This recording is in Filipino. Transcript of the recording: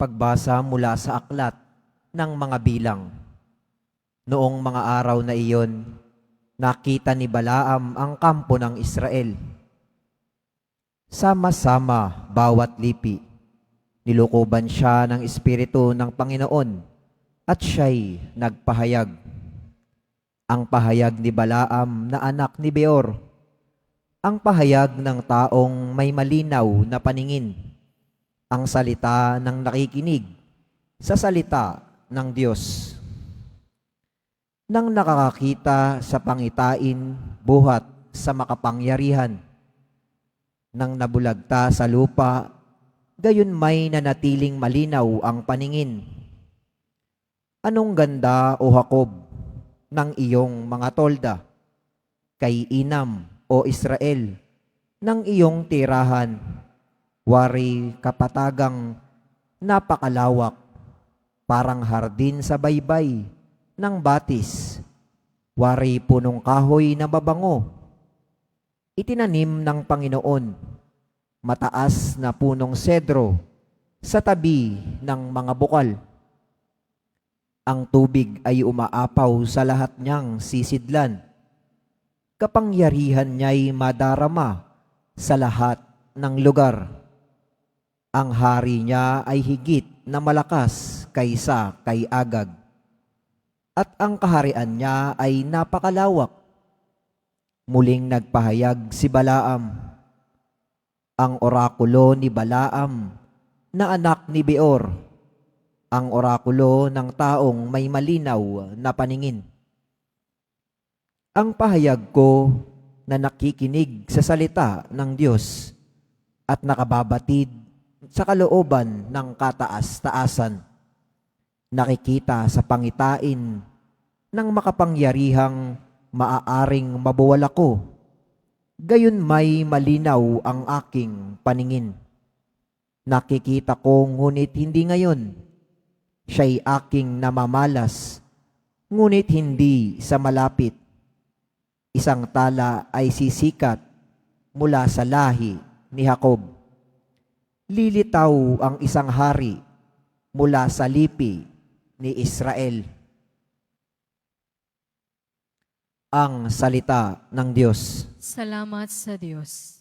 Pagbasa mula sa aklat ng mga bilang. Noong mga araw na iyon, nakita ni Balaam ang kampo ng Israel. Sama-sama bawat lipi, nilukuban siya ng Espiritu ng Panginoon at siya'y nagpahayag. Ang pahayag ni Balaam na anak ni Beor, ang pahayag ng taong may malinaw na paningin, ang salita ng nakikinig sa salita ng Diyos. Nang nakakakita sa pangitain, buhat sa makapangyarihan, nang nabulagta sa lupa, gayon may nanatiling malinaw ang paningin. Anong ganda, O Jacob, ng iyong mga tolda, kay inam, O Israel, ng iyong tirahan, wari kapatagang napakalawak, parang hardin sa baybay ng batis, wari punong kahoy na babango. Itinanim ng Panginoon, mataas na punong sedro sa tabi ng mga bukal. Ang tubig ay umaapaw sa lahat niyang sisidlan. Kapangyarihan niya'y madarama sa lahat ng lugar. Ang hari niya ay higit na malakas kaysa kay Agag, at ang kaharian niya ay napakalawak. Muling nagpahayag si Balaam, ang orakulo ni Balaam na anak ni Beor, ang orakulo ng taong may malinaw na paningin. Ang pahayag ko na nakikinig sa salita ng Diyos at nakababatid sa kalooban ng kataas-taasan, nakikita sa pangitain ng makapangyarihang maaaring mabuwal ako, gayon may malinaw ang aking paningin. Nakikita ko ngunit hindi ngayon, siya'y aking namamalas, ngunit hindi sa malapit. Isang tala ay sisikat mula sa lahi ni Jacob. Lilitaw ang isang hari mula sa lipi ni Israel. Ang salita ng Diyos. Salamat sa Diyos.